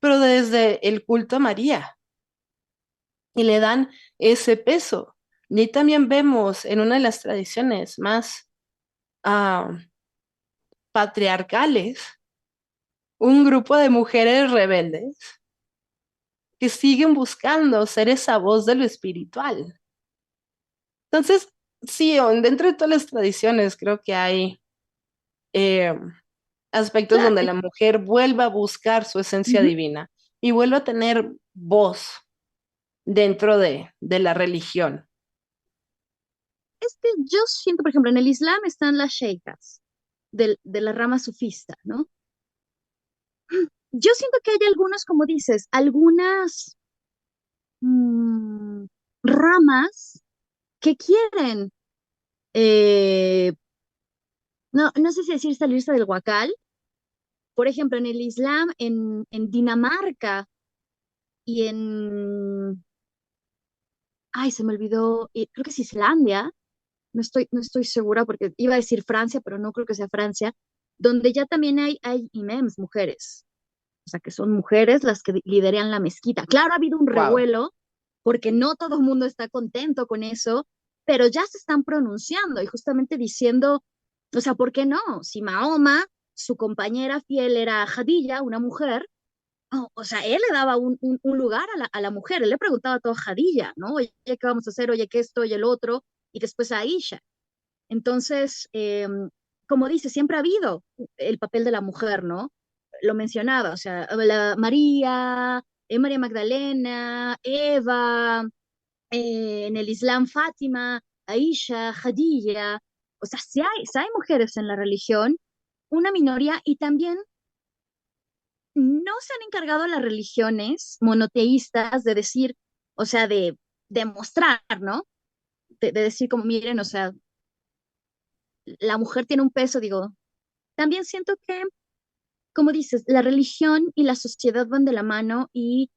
pero desde el culto a María y le dan ese peso. Y también vemos en una de las tradiciones más uh, patriarcales un grupo de mujeres rebeldes que siguen buscando ser esa voz de lo espiritual. Entonces, sí, dentro de todas las tradiciones creo que hay eh, aspectos claro, donde la mujer vuelva a buscar su esencia ujú. divina y vuelva a tener voz dentro de la religión. Es que yo siento, por ejemplo, en el Islam están las sheikhas de la rama sufista, ¿no? Yo siento que hay algunos, como dices, algunas mm, ramas que quieren, eh, no sé si decir salirse del huacal. Por ejemplo, en el Islam, en Dinamarca y ay, se me olvidó, creo que es Islandia, no estoy segura porque iba a decir Francia, pero no creo que sea Francia, donde ya también hay imams, mujeres, o sea, que son mujeres las que lideran la mezquita. Claro, ha habido un Wow. revuelo porque no todo el mundo está contento con eso, pero ya se están pronunciando y justamente diciendo, o sea, ¿por qué no? Si Mahoma, su compañera fiel era Khadija, una mujer, o sea, él le daba un lugar a la mujer, él le preguntaba a todo Khadija, ¿no? Oye, ¿qué vamos a hacer? Oye, ¿qué esto y el otro? Y después a Aisha. Entonces, como dice, siempre ha habido el papel de la mujer, ¿no? Lo mencionaba, o sea, la María, María Magdalena, Eva, en el Islam Fátima, Aisha, Khadija, o sea, sí hay mujeres en la religión, una minoría, y también no se han encargado las religiones monoteístas de decir, o sea, de demostrar, ¿no? De decir como, miren, o sea, la mujer tiene un peso, digo, también siento que, como dices, la religión y la sociedad van de la mano y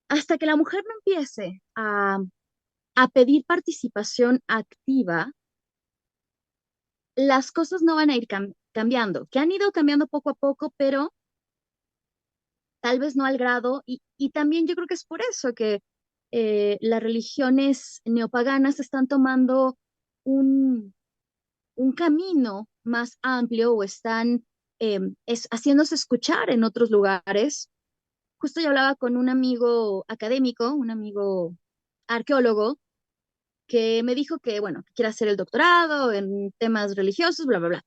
hasta que la mujer no empiece a pedir participación activa, las cosas no van a ir cambiando, que han ido cambiando poco a poco, pero tal vez no al grado, y también yo creo que es por eso que las religiones neopaganas están tomando un, un camino más amplio o están haciéndose escuchar en otros lugares. Justo yo hablaba con un amigo académico, un amigo arqueólogo, que me dijo que, bueno, que quiere hacer el doctorado en temas religiosos, bla, bla, bla.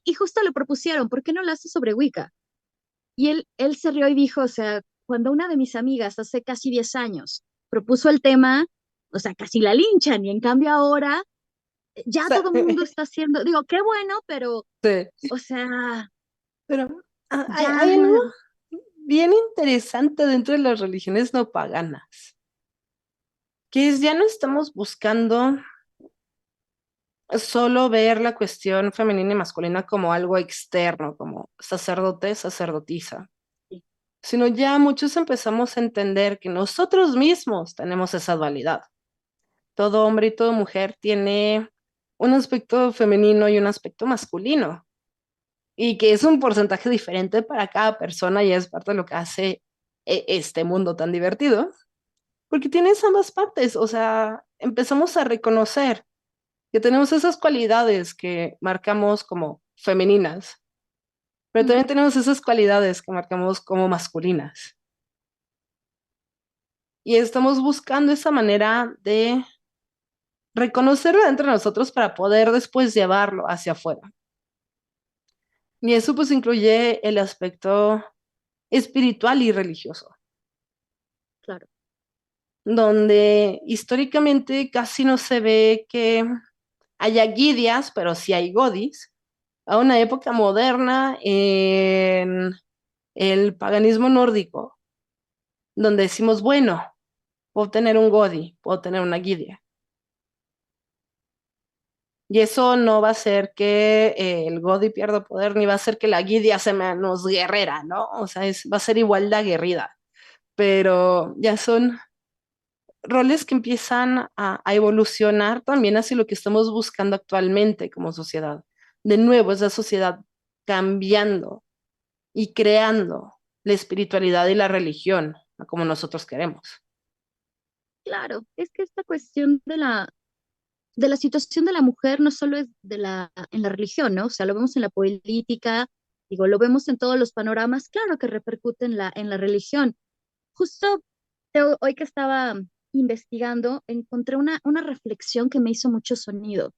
Y justo le propusieron, ¿por qué no lo haces sobre Wicca? Y él se rió y dijo, o sea, cuando una de mis amigas hace casi 10 años propuso el tema, o sea, casi la linchan y en cambio ahora O ya sea, todo el mundo está haciendo, digo, qué bueno, pero, sí, o sea, pero ya, hay algo bien interesante dentro de las religiones no paganas, que es ya no estamos buscando solo ver la cuestión femenina y masculina como algo externo, como sacerdote, sacerdotisa, sí, sino ya muchos empezamos a entender que nosotros mismos tenemos esa dualidad. Todo hombre y toda mujer tiene un aspecto femenino y un aspecto masculino, y que es un porcentaje diferente para cada persona y es parte de lo que hace este mundo tan divertido, porque tienes ambas partes, o sea, empezamos a reconocer que tenemos esas cualidades que marcamos como femeninas, pero mm, también tenemos esas cualidades que marcamos como masculinas. Y estamos buscando esa manera de reconocerlo dentro de nosotros para poder después llevarlo hacia afuera. Y eso pues incluye el aspecto espiritual y religioso, claro, donde históricamente casi no se ve que haya guidias, pero sí hay godis, a una época moderna en el paganismo nórdico, donde decimos, bueno, puedo tener un godi, puedo tener una guidia. Y eso no va a hacer que el godi pierda poder, ni va a hacer que la guidia sea menos guerrera, ¿no? O sea, va a ser igual de aguerrida, pero ya son roles que empiezan a evolucionar también hacia lo que estamos buscando actualmente como sociedad. De nuevo, es la sociedad cambiando y creando la espiritualidad y la religión como nosotros queremos. claro, es que esta cuestión de la situación de la mujer no solo es en la religión, ¿no? O sea, lo vemos en la política, digo, lo vemos en todos los panoramas, claro que repercute en la religión. Justo hoy que estaba investigando, encontré una reflexión que me hizo mucho sonido,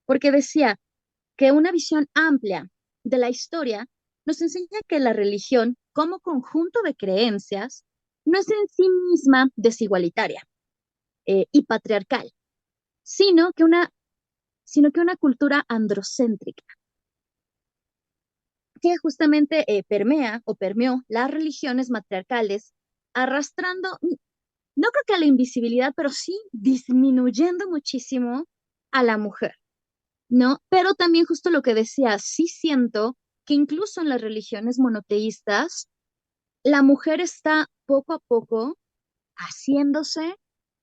porque decía que una visión amplia de la historia nos enseña que la religión, como conjunto de creencias, no es en sí misma desigualitaria y patriarcal, sino que una, sino que una cultura androcéntrica que justamente permea o permeó las religiones matriarcales, arrastrando, no creo que a la invisibilidad, pero sí disminuyendo muchísimo a la mujer, ¿no? Pero también justo lo que decía, sí siento que incluso en las religiones monoteístas, la mujer está poco a poco haciéndose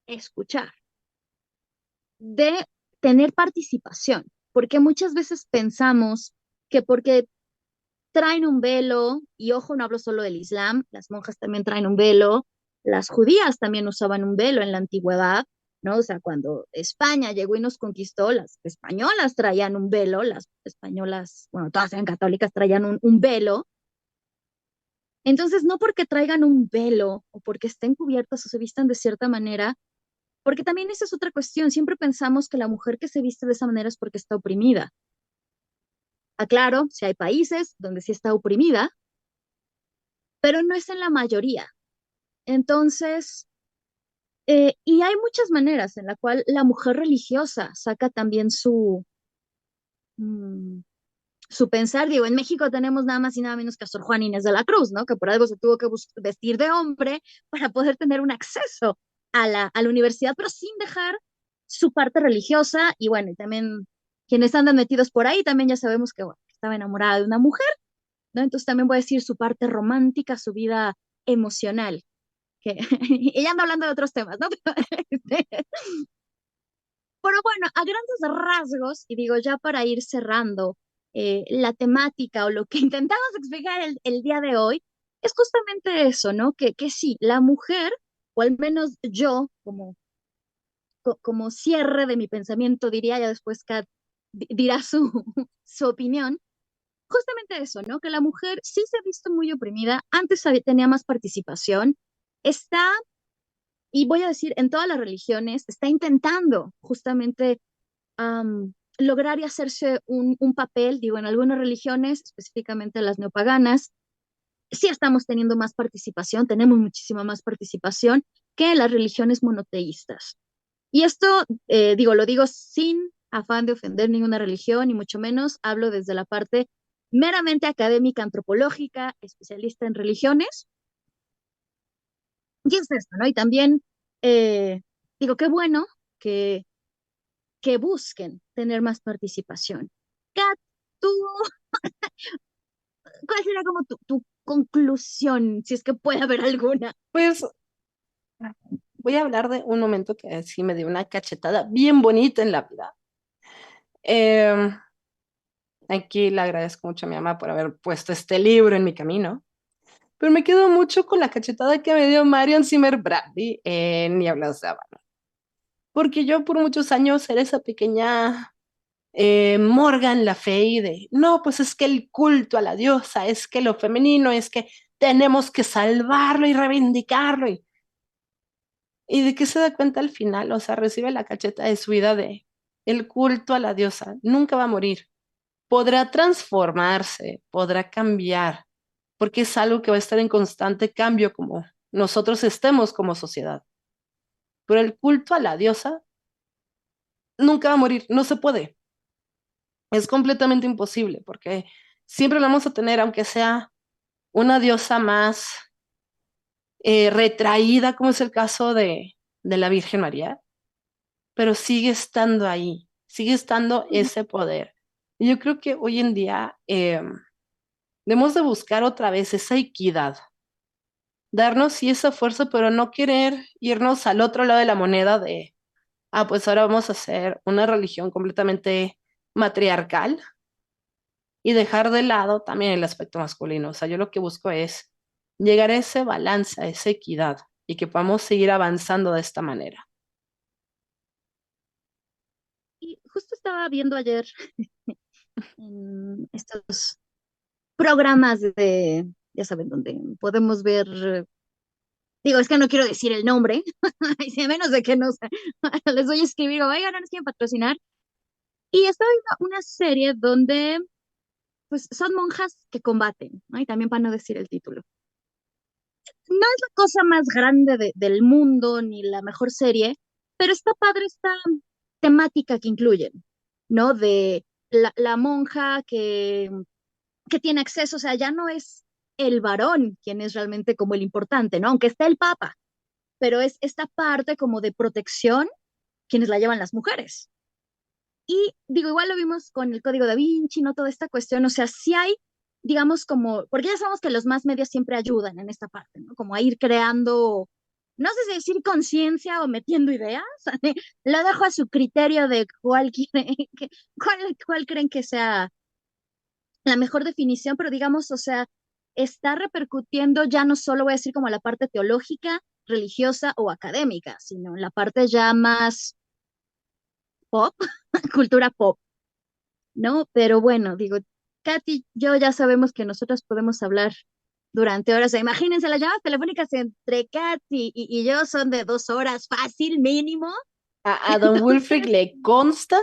escuchar, de tener participación, porque muchas veces pensamos que porque traen un velo, y ojo, no hablo solo del Islam, las monjas también traen un velo, las judías también usaban un velo en la antigüedad, ¿no? O sea, cuando España llegó y nos conquistó, las españolas traían un velo, las españolas, bueno, todas eran católicas, traían un velo. Entonces, no porque traigan un velo o porque estén cubiertas o se vistan de cierta manera, porque también esa es otra cuestión, siempre pensamos que la mujer que se viste de esa manera es porque está oprimida. Aclaro, si hay países donde sí está oprimida, pero no es en la mayoría. Entonces, y hay muchas maneras en la cual la mujer religiosa saca también mm, su pensar. Digo, en México tenemos nada más y nada menos que a Sor Juana Inés de la Cruz, ¿no? Que por algo se tuvo que vestir de hombre para poder tener un acceso a la universidad, pero sin dejar su parte religiosa. Y bueno, y también quienes andan metidos por ahí, también ya sabemos que, bueno, estaba enamorada de una mujer, ¿no? Entonces también voy a decir su parte romántica, su vida emocional. Que ella anda hablando de otros temas, ¿no? Pero bueno, a grandes rasgos, y digo ya para ir cerrando la temática o lo que intentamos explicar el día de hoy, es justamente eso, ¿no? Que sí, la mujer, o al menos yo, como cierre de mi pensamiento, diría, ya después Kat dirá su opinión, justamente eso, ¿no? Que la mujer sí se ha visto muy oprimida, antes tenía más participación, está, y voy a decir, en todas las religiones, está intentando justamente lograr y hacerse un papel, digo, en algunas religiones, específicamente las neopaganas, sí estamos teniendo más participación, tenemos muchísima más participación que las religiones monoteístas. Y esto, digo, lo digo sin afán de ofender ninguna religión, ni mucho menos, hablo desde la parte meramente académica, antropológica, especialista en religiones. Y es esto, ¿no? Y también, eh, digo, qué bueno que, que busquen tener más participación. Kat, tú, ¿cuál será como tu conclusión, si es que puede haber alguna? Pues voy a hablar de un momento que sí me dio una cachetada bien bonita en la vida. Eh, Aquí le agradezco mucho a mi mamá por haber puesto este libro en mi camino, pero me quedo mucho con la cachetada que me dio Marion Zimmer Bradley en Nieblas de Habana, porque yo por muchos años era esa pequeña Morgan Le Fay de, no, pues es que el culto a la diosa, es que lo femenino, es que tenemos que salvarlo y reivindicarlo. ¿Y de qué se da cuenta al final? O sea, recibe la cacheta de su vida de el culto a la diosa. Nunca va a morir. Podrá transformarse, podrá cambiar, porque es algo que va a estar en constante cambio como nosotros estemos como sociedad. Pero el culto a la diosa nunca va a morir, no se puede. Es completamente imposible, porque siempre lo vamos a tener, aunque sea una diosa más retraída, como es el caso de la Virgen María, pero sigue estando ahí, sigue estando ese poder. Y yo creo que hoy en día debemos de buscar otra vez esa equidad, darnos sí esa fuerza, pero no querer irnos al otro lado de la moneda de, ah, pues ahora vamos a hacer una religión completamente matriarcal y dejar de lado también el aspecto masculino. O sea, yo lo que busco es llegar a ese balance, a esa equidad y que podamos seguir avanzando de esta manera. Y justo estaba viendo ayer en estos programas de, ya saben, donde podemos ver, digo, es que no quiero decir el nombre, y a menos de que nos les voy a escribir, oigan, no nos quieren patrocinar. Y estaba viendo una serie donde, pues, son monjas que combaten, ¿no? Y también para no decir el título. No es la cosa más grande del mundo, ni la mejor serie, pero está padre esta temática que incluyen, ¿no? De la monja que tiene acceso, o sea, ya no es el varón quien es realmente como el importante, ¿no? Aunque está el papa, pero es esta parte como de protección quienes la llevan las mujeres. Y digo, igual lo vimos con el Código Da Vinci, ¿no? Toda esta cuestión, o sea, sí hay, digamos, como, porque ya sabemos que los más medios siempre ayudan en esta parte, ¿no? Como a ir creando, no sé si decir conciencia o metiendo ideas, lo dejo a su criterio de cuál, quiere, cuál creen que sea la mejor definición, pero digamos, o sea, está repercutiendo ya no solo voy a decir como la parte teológica, religiosa o académica, sino la parte ya más pop, cultura pop, ¿no? Pero bueno, digo, Katy, yo ya sabemos que nosotros podemos hablar durante horas. O sea, imagínense, las llamadas telefónicas entre Katy y yo son de 2 horas, fácil, mínimo. A Don Wilfrid le consta.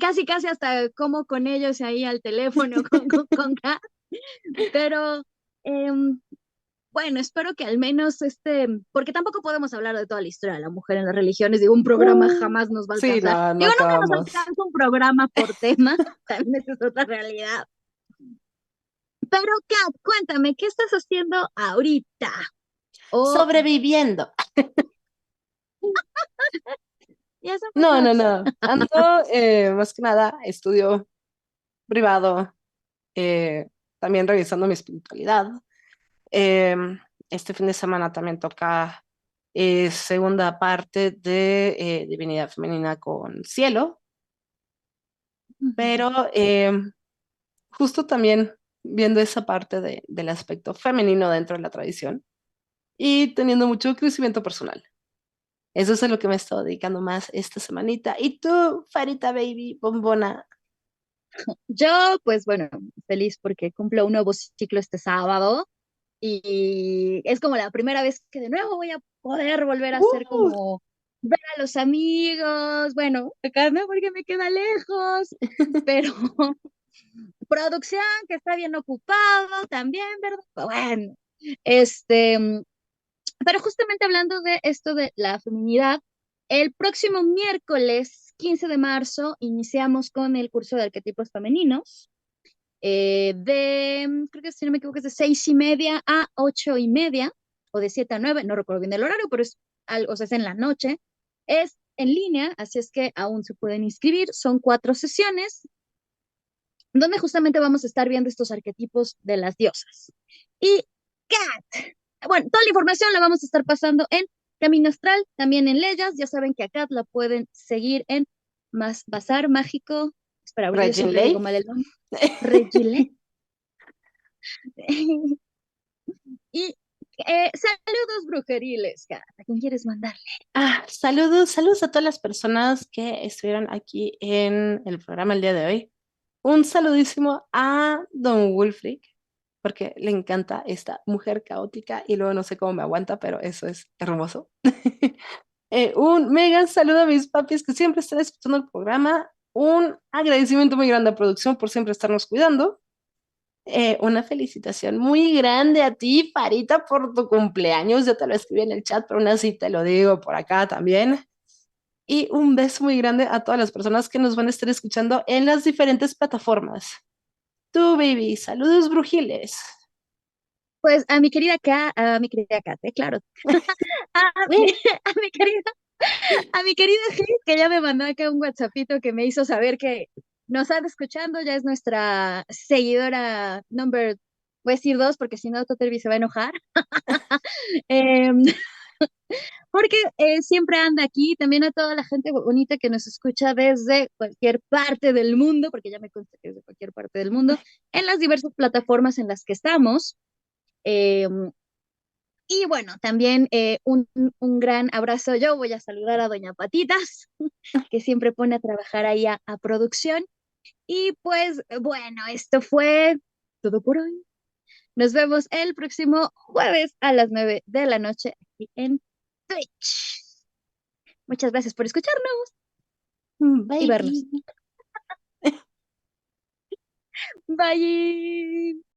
Casi, casi hasta como con ellos ahí al teléfono con Kat. Pero em, bueno, espero que al menos porque tampoco podemos hablar de toda la historia de la mujer en las religiones, digo, un programa jamás nos va a Sí, alcanzar. no, no Digo, nunca nos acabamos. alcanza un programa por tema, también esa es otra realidad. Pero, Kat, cuéntame, ¿qué estás haciendo ahorita? O Sobreviviendo. ya somos No, no, dos. no. Ando, más que nada, estudio privado, eh, también revisando mi espiritualidad. Eh, este fin de semana también toca segunda parte de Divinidad Femenina con Cielo, pero justo también viendo esa parte del aspecto femenino dentro de la tradición y teniendo mucho crecimiento personal. Eso es a lo que me he estado dedicando más esta semanita. ¿Y tú, Farita Baby, bombona? Yo, pues bueno, feliz porque cumplo un nuevo ciclo este sábado y es como la primera vez que de nuevo voy a poder volver a hacer Uh, como ver a los amigos, bueno, acá no porque me queda lejos, pero producción que está bien ocupado también, ¿verdad? Bueno, este, pero justamente hablando de esto de la feminidad, el próximo miércoles 15 de marzo iniciamos con el curso de arquetipos femeninos. Creo que si no me equivoco, es de 6:30 a 8:30, o de 7 a 9, no recuerdo bien el horario, pero es algo, o sea, es en la noche. Es en línea, así es que aún se pueden inscribir. Son 4 sesiones, donde justamente vamos a estar viendo estos arquetipos de las diosas. Y Kat, bueno, toda la información la vamos a estar pasando en Camino Astral, también en Leyas. Ya saben que a Kat la pueden seguir en Más Bazar Mágico. Espera, porque yo Regine siempre digo Lay. mal el nombre. Regile. Y saludos brujeriles, Kat. ¿A quién quieres mandar? Saludos, saludos a todas las personas que estuvieron aquí en el programa el día de hoy. Un saludísimo a Don Wulfric, porque le encanta esta mujer caótica y luego no sé cómo me aguanta, pero eso es hermoso. Un mega saludo a mis papis que siempre están escuchando el programa. Un agradecimiento muy grande a producción por siempre estarnos cuidando. Una felicitación muy grande a ti, Farita, por tu cumpleaños. Yo te lo escribí en el chat, pero aún así te lo digo por acá también. Y un beso muy grande a todas las personas que nos van a estar escuchando en las diferentes plataformas. Tú, baby, saludos brujiles. Pues a mi querida Kat, claro. A mi, Eh, a mi querida Gis, que ya me mandó acá un WhatsAppito que me hizo saber que nos está escuchando, ya es nuestra seguidora number, voy a decir 2, porque si no, Totterby se va a enojar. Em, porque siempre anda aquí, también a toda la gente bonita que nos escucha desde cualquier parte del mundo, porque ya me consta que es de cualquier parte del mundo, en las diversas plataformas en las que estamos. Em, y bueno, también un gran abrazo. Yo voy a saludar a Doña Patitas, que siempre pone a trabajar ahí a producción. Y pues bueno, esto fue todo por hoy. Nos vemos el próximo jueves a las 9 de la noche aquí en Twitch. Muchas gracias por escucharnos y vernos. Baby. Bye.